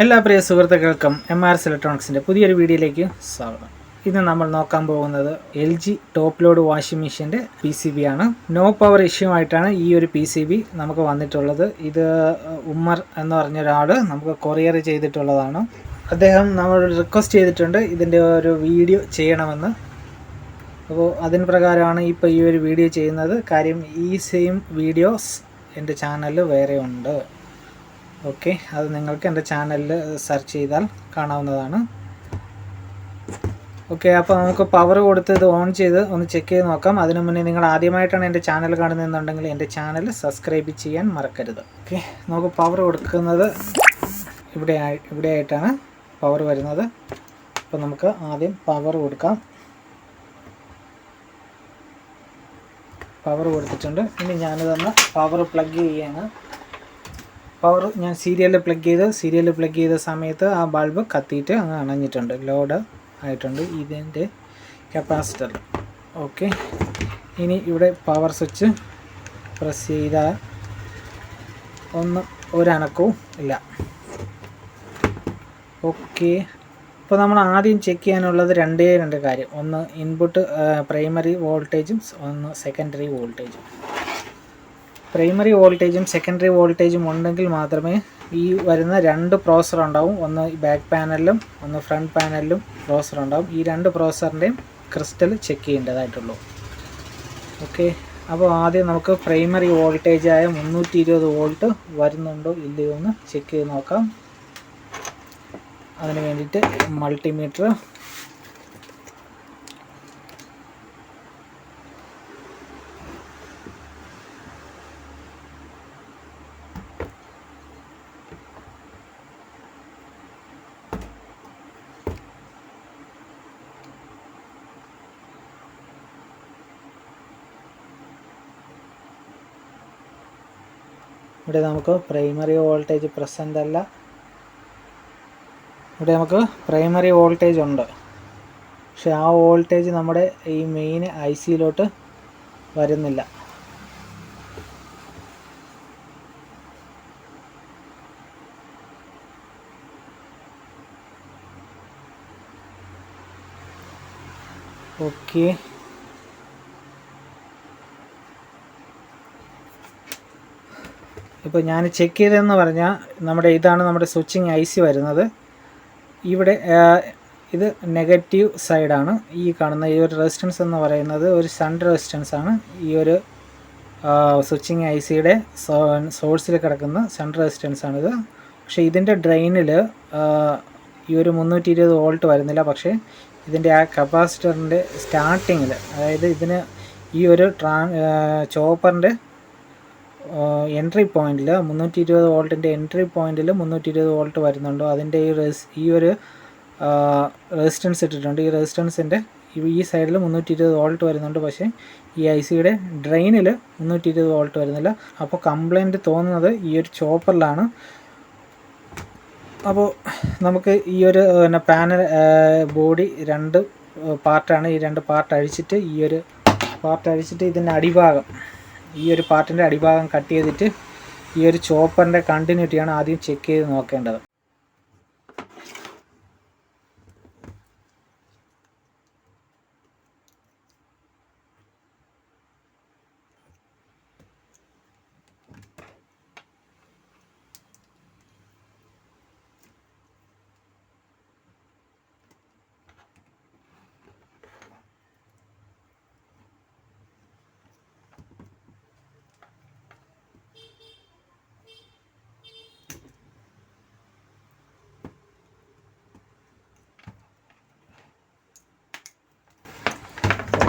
എല്ലാ പ്രിയ സുഹൃത്തുക്കൾക്കും MRS ഇലക്ട്രോണിക്സിൻ്റെ പുതിയൊരു വീഡിയോയിലേക്ക് സ്വാഗതം. ഇന്ന് നമ്മൾ നോക്കാൻ പോകുന്നത് LG ടോപ്പ് ലോഡ് വാഷിംഗ് മെഷീൻ്റെ PCB ആണ്. നോ പവർ ഇഷ്യൂ ആയിട്ടാണ് ഈ ഒരു PCB നമുക്ക് വന്നിട്ടുള്ളത്. ഇത് ഉമ്മർ എന്ന് പറഞ്ഞ ഒരാൾ നമുക്ക് കൊറിയർ ചെയ്തിട്ടുള്ളതാണ്. അദ്ദേഹം നമ്മളോട് റിക്വസ്റ്റ് ചെയ്തിട്ടുണ്ട് ഇതിൻ്റെ ഒരു വീഡിയോ ചെയ്യണമെന്ന്. അപ്പോൾ അതിന് പ്രകാരമാണ് ഇപ്പോൾ ഈ ഒരു വീഡിയോ ചെയ്യുന്നത്. കാര്യം ഈ സെയിം വീഡിയോസ് എൻ്റെ ചാനലിൽ വേറെ ഉണ്ട്. ഓക്കെ, അത് നിങ്ങൾക്ക് എൻ്റെ ചാനലിൽ സെർച്ച് ചെയ്താൽ കാണാവുന്നതാണ്. ഓക്കെ, അപ്പോൾ നമുക്ക് പവർ കൊടുത്ത് ഇത് ഓൺ ചെയ്ത് ഒന്ന് ചെക്ക് ചെയ്ത് നോക്കാം. അതിനു മുന്നേ നിങ്ങൾ ആദ്യമായിട്ടാണ് എൻ്റെ ചാനൽ കാണുന്നതെന്നുണ്ടെങ്കിൽ എൻ്റെ ചാനൽ സബ്സ്ക്രൈബ് ചെയ്യാൻ മറക്കരുത്. ഓക്കെ, നമുക്ക് പവർ കൊടുക്കുന്നത് ഇവിടെ ആയിട്ടാണ് പവർ വരുന്നത്. അപ്പോൾ നമുക്ക് ആദ്യം പവർ കൊടുക്കാം. പവർ കൊടുത്തിട്ടുണ്ട്. ഇനി ഞാനിതൊന്ന് പവർ പ്ലഗ് ചെയ്യാണ്. പവർ ഞാൻ സീരിയലിൽ പ്ലഗ് ചെയ്ത സമയത്ത് ആ ബൾബ് കത്തിയിട്ട് അങ്ങ് അണഞ്ഞിട്ടുണ്ട്, ലോഡ് ആയിട്ടുണ്ട് ഇതിൻ്റെ കപ്പാസിറ്റർ. ഓക്കെ, ഇനി ഇവിടെ പവർ സ്വിച്ച് പ്രസ് ചെയ്താൽ ഒരനക്കവും ഇല്ല. ഓക്കെ, ഇപ്പോൾ നമ്മൾ ആദ്യം ചെക്ക് ചെയ്യാനുള്ളത് രണ്ട് കാര്യം. ഒന്ന് ഇൻപുട്ട് പ്രൈമറി വോൾട്ടേജും ഒന്ന് സെക്കൻഡറി വോൾട്ടേജും. പ്രൈമറി വോൾട്ടേജും സെക്കൻഡറി വോൾട്ടേജും ഉണ്ടെങ്കിൽ മാത്രമേ ഈ വരുന്ന രണ്ട് പ്രോസസ്സർ ഉണ്ടാവും. ഒന്ന് ബാക്ക് പാനലിലും ഒന്ന് ഫ്രണ്ട് പാനലിലും പ്രോസസ്സർ ഉണ്ടാവും. ഈ രണ്ട് പ്രോസസ്സറിൻ്റെയും ക്രിസ്റ്റൽ ചെക്ക് ചെയ്യേണ്ടതായിട്ടുള്ളൂ. ഓക്കെ, അപ്പോൾ ആദ്യം നമുക്ക് പ്രൈമറി വോൾട്ടേജായ 320 വോൾട്ട് വരുന്നുണ്ടോ ഇല്ലയോ എന്ന് ചെക്ക് ചെയ്ത് നോക്കാം. അതിന് വേണ്ടിയിട്ട് മൾട്ടിമീറ്റർ ഇവിടെ നമുക്ക് പ്രൈമറി വോൾട്ടേജ് പ്രസൻ്റ് അല്ല. ഇവിടെ നമുക്ക് പ്രൈമറി വോൾട്ടേജ് ഉണ്ട്, പക്ഷെ ആ വോൾട്ടേജ് നമ്മുടെ ഈ മെയിൻ ICയിലോട്ട് വരുന്നില്ല. ഓക്കെ, ഇപ്പോൾ ഞാൻ ചെക്ക് ചെയ്തതെന്ന് പറഞ്ഞാൽ ഇതാണ് നമ്മുടെ സ്വിച്ചിങ് IC വരുന്നത്. ഇവിടെ ഇത് നെഗറ്റീവ് സൈഡാണ്. ഈ കാണുന്ന ഈ ഒരു റെസിസ്റ്റൻസ് എന്ന് പറയുന്നത് ഒരു ഷണ്ട് റെസിസ്റ്റൻസ് ആണ്. ഈ ഒരു സ്വിച്ചിങ് ICയുടെ സോഴ്സിൽ കിടക്കുന്ന ഷണ്ട് റെസിസ്റ്റൻസ് ആണിത്. പക്ഷേ ഇതിൻ്റെ ഡ്രെയിനിൽ ഈ ഒരു 320 വോൾട്ട് വരുന്നില്ല. പക്ഷേ ഇതിൻ്റെ ആ കപ്പാസിറ്ററിൻ്റെ സ്റ്റാർട്ടിങ്ങിൽ, അതായത് ഇതിന് ഈ ഒരു ചോപ്പറിൻ്റെ എൻട്രി പോയിന്റിൽ 320 വോൾട്ടിൻ്റെ എൻട്രി പോയിന്റിൽ 320 വോൾട്ട് വരുന്നുണ്ടോ, അതിൻ്റെ ഈ ഒരു റെസിസ്റ്റൻസ് ഇട്ടിട്ടുണ്ട്. ഈ റെസിസ്റ്റൻസിൻ്റെ ഈ സൈഡിൽ 320 വോൾട്ട് വരുന്നുണ്ട്, പക്ഷേ ഈ ICയുടെ ഡ്രെയിനിൽ 320 വോൾട്ട് വരുന്നില്ല. അപ്പോൾ കംപ്ലൈൻറ്റ് തോന്നുന്നത് ഈ ഒരു ചോപ്പറിലാണ്. അപ്പോൾ നമുക്ക് ഈ ഒരു പാനൽ ബോഡി രണ്ട് പാർട്ടാണ്. ഈ രണ്ട് പാർട്ട് അഴിച്ചിട്ട് ഇതിൻ്റെ അടിഭാഗം, ഈ ഒരു പാർട്ടിൻ്റെ അടിഭാഗം കട്ട് ചെയ്തിട്ട് ഈ ഒരു ചോപ്പറിൻ്റെ കണ്ടിന്യൂറ്റിയാണ് ആദ്യം ചെക്ക് ചെയ്ത് നോക്കേണ്ടത്.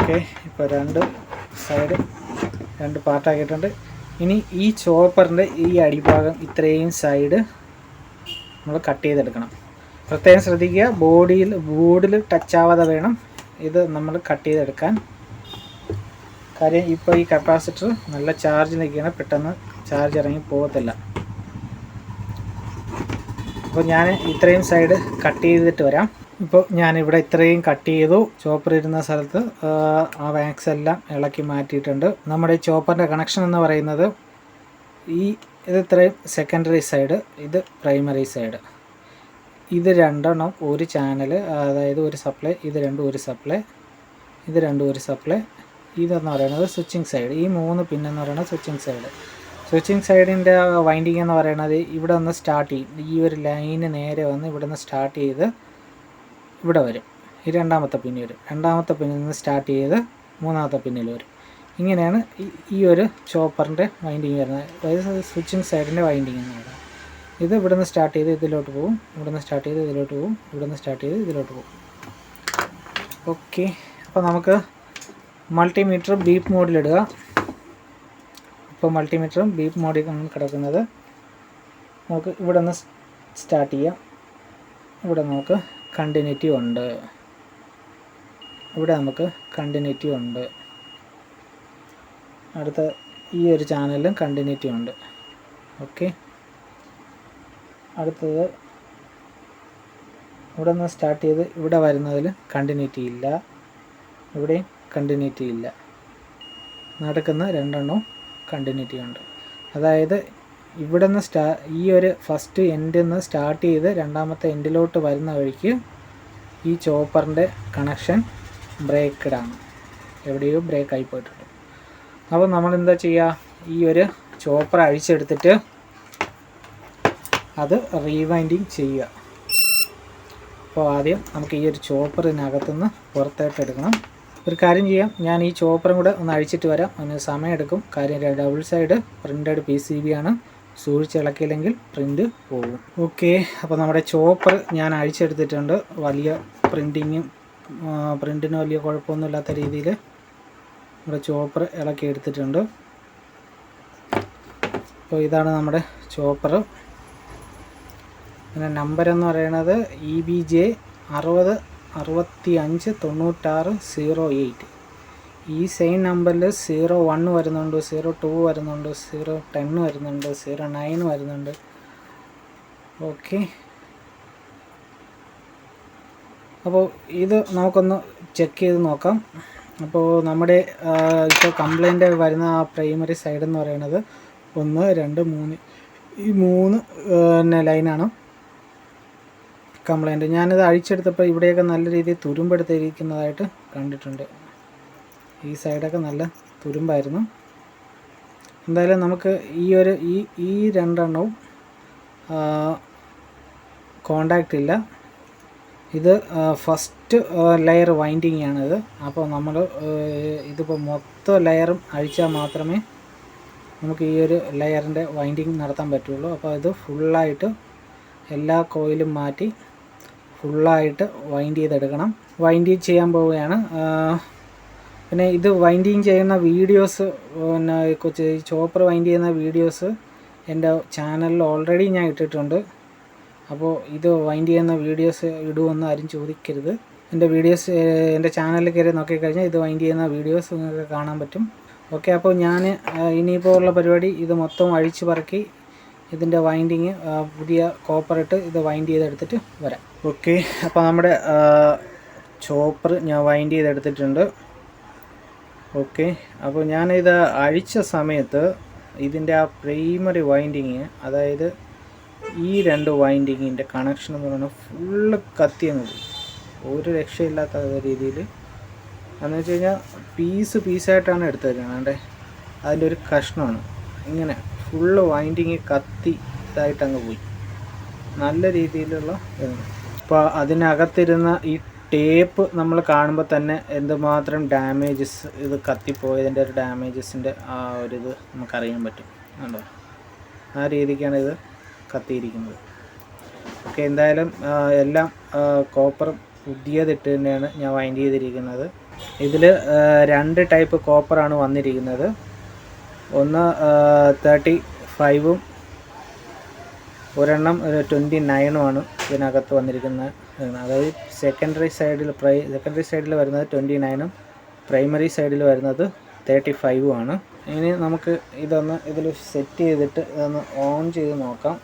ഓക്കെ, ഇപ്പോൾ രണ്ട് പാർട്ടാക്കിയിട്ടുണ്ട്. ഇനി ഈ ചോപ്പറിൻ്റെ ഈ അടിഭാഗം ഇത്രയും സൈഡ് നമ്മൾ കട്ട് ചെയ്തെടുക്കണം. പ്രത്യേകം ശ്രദ്ധിക്കുക, ബോർഡിൽ ടച്ച് ആവാതെ വേണം ഇത് നമ്മൾ കട്ട് ചെയ്തെടുക്കാൻ. കാര്യം ഇപ്പോൾ ഈ കപ്പാസിറ്റർ നല്ല ചാർജ് നിൽക്കുകയാണ്, പെട്ടെന്ന് ചാർജ് ഇറങ്ങി പോകത്തില്ല. അപ്പോൾ ഞാൻ ഇത്രയും സൈഡ് കട്ട് ചെയ്തിട്ട് വരാം. ഇപ്പോൾ ഞാനിവിടെ ഇത്രയും കട്ട് ചെയ്തു. ചോപ്പർ ഇരുന്ന സ്ഥലത്ത് ആ വാക്സ് എല്ലാം ഇളക്കി മാറ്റിയിട്ടുണ്ട്. നമ്മുടെ ചോപ്പറിൻ്റെ കണക്ഷൻ എന്ന് പറയുന്നത് ഇത് ഇത്രയും സെക്കൻഡറി സൈഡ്, ഇത് പ്രൈമറി സൈഡ്. ഇത് രണ്ടെണ്ണം ഒരു ചാനൽ, അതായത് ഒരു സപ്ലൈ, ഇത് രണ്ടും ഒരു സപ്ലൈ, ഇത് രണ്ടും ഒരു സപ്ലൈ. ഇതെന്ന് പറയുന്നത് സ്വിച്ചിങ് സൈഡ്. ഈ 3 പിന്നെന്ന് പറയുന്നത് സ്വിച്ചിങ് സൈഡ്. സ്വിച്ചിങ് സൈഡിൻ്റെ വൈൻഡിങ് എന്ന് പറയുന്നത് ഇവിടെ നിന്ന് സ്റ്റാർട്ട് ചെയ്യും. ഈ ഒരു ലൈന് നേരെ വന്ന് ഇവിടെ നിന്ന് സ്റ്റാർട്ട് ചെയ്ത് ഇവിടെ വരും. ഈ രണ്ടാമത്തെ പിന്നിൽ വരും. രണ്ടാമത്തെ പിന്നിൽ നിന്ന് സ്റ്റാർട്ട് ചെയ്ത് മൂന്നാമത്തെ പിന്നിൽ വരും. ഇങ്ങനെയാണ് ഈ ഒരു ചോപ്പറിൻ്റെ വൈൻഡിങ് വരുന്നത്. അതായത് സ്വിച്ചിങ് സൈഡിൻ്റെ വൈൻഡിങ് എന്ന് പറയുന്നത്. ഇത് ഇവിടെ നിന്ന് സ്റ്റാർട്ട് ചെയ്ത് ഇതിലോട്ട് പോകും, ഇവിടെ നിന്ന് സ്റ്റാർട്ട് ചെയ്ത് ഇതിലോട്ട് പോകും, ഇവിടെ നിന്ന് സ്റ്റാർട്ട് ചെയ്ത് ഇതിലോട്ട് പോകും. ഓക്കെ, അപ്പോൾ നമുക്ക് മൾട്ടിമീറ്റർ ബീപ്പ് മോഡിലിടുക. ഇപ്പോൾ മൾട്ടിമീറ്ററും ബീപ്പ് മോഡിലാണ് കിടക്കുന്നത്. നമുക്ക് ഇവിടെ നിന്ന് സ്റ്റാർട്ട് ചെയ്യാം. ഇവിടെ നമുക്ക് കണ്ടിന്യൂറ്റി ഉണ്ട്, ഇവിടെ നമുക്ക് കണ്ടിന്യൂറ്റി ഉണ്ട്. അടുത്ത ഈ ഒരു ചാനലിലും കണ്ടിന്യൂറ്റി ഉണ്ട്. ഓക്കെ, അടുത്തത് ഇവിടെ നിന്ന് സ്റ്റാർട്ട് ചെയ്ത് ഇവിടെ വരുന്നതിൽ കണ്ടിന്യൂറ്റി ഇല്ല, ഇവിടെയും കണ്ടിന്യൂറ്റി ഇല്ല. നടക്കുന്ന രണ്ടെണ്ണവും കണ്ടിന്യൂറ്റി ഉണ്ട്. അതായത് ഇവിടെ നിന്ന് ഈ ഒരു ഫസ്റ്റ് എൻഡിൽ നിന്ന് സ്റ്റാർട്ട് ചെയ്ത് രണ്ടാമത്തെ എൻഡിലോട്ട് വരുന്ന വഴിക്ക് ഈ ചോപ്പറിൻ്റെ കണക്ഷൻ ബ്രേക്ക്ഡ് ആണ്, എവിടെയോ ബ്രേക്ക് ആയി പോയിട്ടുണ്ട്. അപ്പോൾ നമ്മൾ എന്താ ചെയ്യുക, ഈ ഒരു ചോപ്പർ അഴിച്ചെടുത്തിട്ട് അത് റീവൈൻഡിങ് ചെയ്യുക. അപ്പോൾ ആദ്യം നമുക്ക് ഈ ഒരു ചോപ്പറിനകത്തുനിന്ന് പുറത്തായിട്ട് എടുക്കണം. ഒരു കാര്യം ചെയ്യാം, ഞാൻ ഈ ചോപ്പറും കൂടെ ഒന്ന് അഴിച്ചിട്ട് വരാം. അതിന് സമയമെടുക്കും. കാര്യം ഡബിൾ സൈഡ് പ്രിൻറ്റഡ് PCB ആണ്. സൂക്ഷിച്ചിളക്കിയില്ലെങ്കിൽ പ്രിൻ്റ് പോകും. ഓക്കെ, അപ്പോൾ നമ്മുടെ ചോപ്പർ ഞാൻ അഴിച്ചെടുത്തിട്ടുണ്ട്. വലിയ പ്രിൻറ്റിന് വലിയ കുഴപ്പമൊന്നുമില്ലാത്ത രീതിയിൽ നമ്മുടെ ചോപ്പർ ഇളക്കി എടുത്തിട്ടുണ്ട്. അപ്പോൾ ഇതാണ് നമ്മുടെ ചോപ്പർ. പിന്നെ നമ്പർ എന്ന് പറയുന്നത് EBJ 60659608. ഈ സെയിം നമ്പറിൽ 01 വരുന്നുണ്ട്, 02 വരുന്നുണ്ട്, 010 വരുന്നുണ്ട്, 09 വരുന്നുണ്ട്. ഓക്കെ, അപ്പോൾ ഇത് നമുക്കൊന്ന് ചെക്ക് ചെയ്ത് നോക്കാം. അപ്പോൾ നമ്മുടെ ഇപ്പോൾ കംപ്ലൈൻറ്റ് വരുന്ന ആ പ്രൈമറി സൈഡ് എന്ന് പറയുന്നത് 1, 2, 3 ഈ 3 ലൈനാണ് കംപ്ലൈൻറ്റ്. ഞാനിത് അഴിച്ചെടുത്തപ്പോൾ ഇവിടെയൊക്കെ നല്ല രീതിയിൽ തുരുമ്പെടുത്തിരിക്കുന്നതായിട്ട് കണ്ടിട്ടുണ്ട്. ഈ സൈഡൊക്കെ നല്ല തുരുമ്പായിരുന്നു. എന്തായാലും നമുക്ക് ഈ രണ്ടെണ്ണവും കോണ്ടാക്റ്റ് ഇല്ല. ഇത് ഫസ്റ്റ് ലെയർ വൈൻഡിങ് ആണിത്. അപ്പോൾ നമ്മൾ ഇതിപ്പോൾ മൊത്തം ലെയറും അഴിച്ചാൽ മാത്രമേ നമുക്ക് ഈ ഒരു ലെയറിൻ്റെ വൈൻഡിങ് നടത്താൻ പറ്റുള്ളൂ. അപ്പോൾ ഇത് ഫുള്ളായിട്ട് എല്ലാ കോയിലും മാറ്റി ഫുള്ളായിട്ട് വൈൻഡ് ചെയ്തെടുക്കണം. വൈൻഡ് ചെയ്യാൻ പോവുകയാണ്. പിന്നെ ഇത് വൈൻഡിങ് ചെയ്യുന്ന വീഡിയോസ്, പിന്നെ ചോപ്പർ വൈൻഡ് ചെയ്യുന്ന വീഡിയോസ് എൻ്റെ ചാനലിൽ ഓൾറെഡി ഞാൻ ഇട്ടിട്ടുണ്ട്. അപ്പോൾ ഇത് വൈൻഡ് ചെയ്യുന്ന വീഡിയോസ് ഇടുമെന്ന് ആരും ചോദിക്കരുത്. എൻ്റെ വീഡിയോസ് എൻ്റെ ചാനലിൽ കയറി നോക്കിക്കഴിഞ്ഞാൽ ഇത് വൈൻഡ് ചെയ്യുന്ന വീഡിയോസ് നിങ്ങൾക്ക് കാണാൻ പറ്റും. ഓക്കെ, അപ്പോൾ ഞാൻ ഇനിയിപ്പോൾ ഉള്ള പരിപാടി ഇത് മൊത്തം അഴിച്ച് പറക്കി ഇതിൻ്റെ വൈൻഡിങ് പുതിയ കോപ്പറിട്ട് ഇത് വൈൻഡ് ചെയ്തെടുത്തിട്ട് വരാം. ഓക്കെ, അപ്പോൾ നമ്മുടെ ചോപ്പർ ഞാൻ വൈൻഡ് ചെയ്തെടുത്തിട്ടുണ്ട്. ഓക്കെ, അപ്പോൾ ഞാനിത് അഴിച്ച സമയത്ത് ഇതിൻ്റെ ആ പ്രൈമറി വൈൻഡിങ്, അതായത് ഈ 2 വൈൻഡിങ്ങിൻ്റെ കണക്ഷൻ എന്ന് പറയുന്നത് ഫുള്ള് കത്തിയങ്ങ് പോയി. ഒരു രക്ഷയില്ലാത്ത രീതിയിൽ എന്ന് വെച്ച് കഴിഞ്ഞാൽ പീസായിട്ടാണ് എടുത്തേക്കുന്നത്. അതിൻ്റെ ഒരു കഷ്ണമാണ് ഇങ്ങനെ ഫുള്ള് വൈൻഡിങ് കത്തി ഇതായിട്ടങ്ങ് പോയി. നല്ല രീതിയിലുള്ള ഇതാണ്. അപ്പോൾ അതിനകത്തിരുന്ന ഈ ടേപ്പ് നമ്മൾ കാണുമ്പോൾ തന്നെ എന്തുമാത്രം ഡാമേജസ് ഇത് കത്തിപ്പോയതിൻ്റെ ഒരു ഡാമേജസിൻ്റെ ആ ഒരിത് നമുക്കറിയാൻ പറ്റും. കണ്ടോ, ആ രീതിക്കാണ് ഇത് കത്തിയിരിക്കുന്നത്. ഓക്കെ, എന്തായാലും എല്ലാം കോപ്പർ പുതിയതിട്ട് തന്നെയാണ് ഞാൻ വൈൻഡ് ചെയ്തിരിക്കുന്നത്. ഇതിൽ 2 ടൈപ്പ് കോപ്പറാണ് വന്നിരിക്കുന്നത്. ഒന്ന് 35ഉം ഒരെണ്ണം 29ഉമാണ് ഇതിനകത്ത് വന്നിരിക്കുന്നത്. അതായത് സെക്കൻഡറി സൈഡിൽ വരുന്നത് 29ഉം പ്രൈമറി സൈഡിൽ വരുന്നത് 35ഉമാണ്. ഇനി നമുക്ക് ഇതൊന്ന് ഇതിൽ സെറ്റ് ചെയ്തിട്ട് ഇതൊന്ന് ഓൺ ചെയ്ത് നോക്കാം.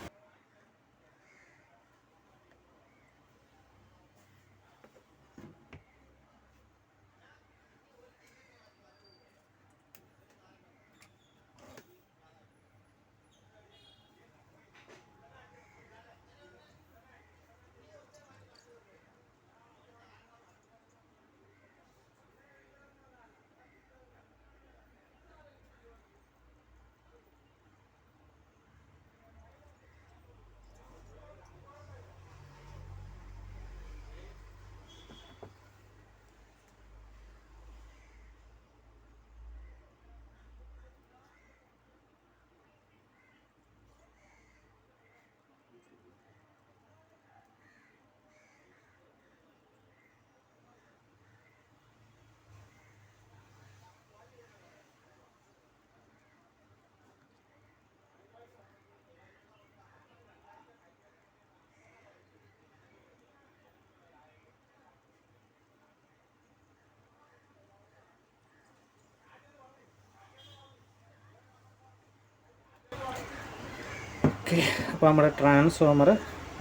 ഓക്കെ, അപ്പോൾ നമ്മുടെ ട്രാൻസ്ഫോമർ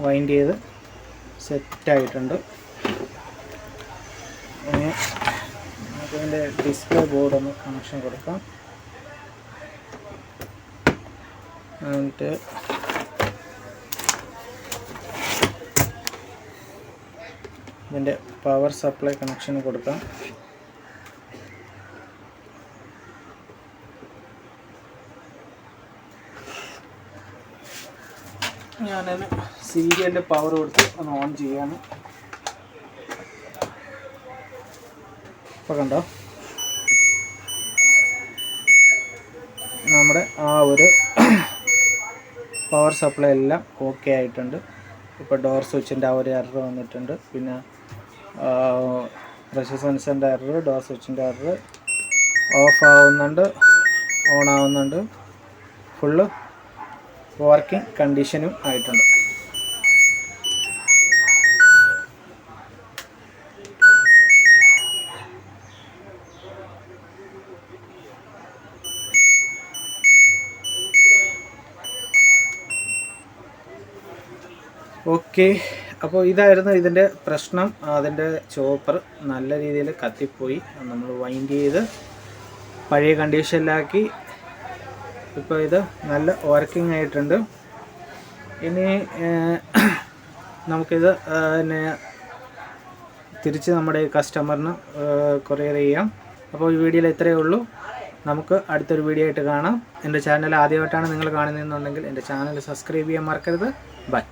വൈൻഡ് ചെയ്ത് സെറ്റായിട്ടുണ്ട്. ഇനി നമുക്കതിൻ്റെ ഡിസ്പ്ലേ ബോർഡ് ഒന്ന് കണക്ഷൻ കൊടുക്കാം. എന്നിട്ട് ഇതിൻ്റെ പവർ സപ്ലൈ കണക്ഷൻ കൊടുക്കാം. ഞാനതിന് സീരിയലിൻ്റെ പവർ കൊടുത്ത് ഒന്ന് ഓൺ ചെയ്യാണ്. ഇപ്പോൾ കണ്ടോ, നമ്മുടെ ആ ഒരു പവർ സപ്ലൈ എല്ലാം ഓക്കെ ആയിട്ടുണ്ട്. ഇപ്പോൾ ഡോർ സ്വിച്ചിൻ്റെ ആ ഒരു എറർ വന്നിട്ടുണ്ട്. പിന്നെ പ്രഷർ സെൻസറിൻ്റെ എറർ, ഡോർ സ്വിച്ചിൻ്റെ എറർ, ഓഫ് ആവുന്നുണ്ട്, ഓൺ ആവുന്നുണ്ട്. ഫുള്ള് വർക്കിംഗ് കണ്ടീഷനും ആയിട്ടുണ്ട്. ഓക്കെ, അപ്പോൾ ഇതായിരുന്നു ഇതിൻ്റെ പ്രശ്നം. അതിൻ്റെ ചോപ്പർ നല്ല രീതിയിൽ കത്തിപ്പോയി. നമ്മൾ വൈൻഡ് ചെയ്ത് പഴയ കണ്ടീഷനിലാക്കി. ഇപ്പോൾ ഇത് നല്ല വർക്കിംഗ് ആയിട്ടുണ്ട്. ഇനി നമുക്കിത് പിന്നെ തിരിച്ച് നമ്മുടെ കസ്റ്റമറിന് കൊറിയർ ചെയ്യാം. അപ്പോൾ ഈ വീഡിയോയിൽ ഇത്രയേ ഉള്ളൂ. നമുക്ക് അടുത്തൊരു വീഡിയോ ആയിട്ട് കാണാം. എൻ്റെ ചാനൽ ആദ്യമായിട്ടാണ് നിങ്ങൾ കാണുന്നതെന്നുണ്ടെങ്കിൽ എൻ്റെ ചാനൽ സബ്സ്ക്രൈബ് ചെയ്യാൻ മറക്കരുത്. ബൈ.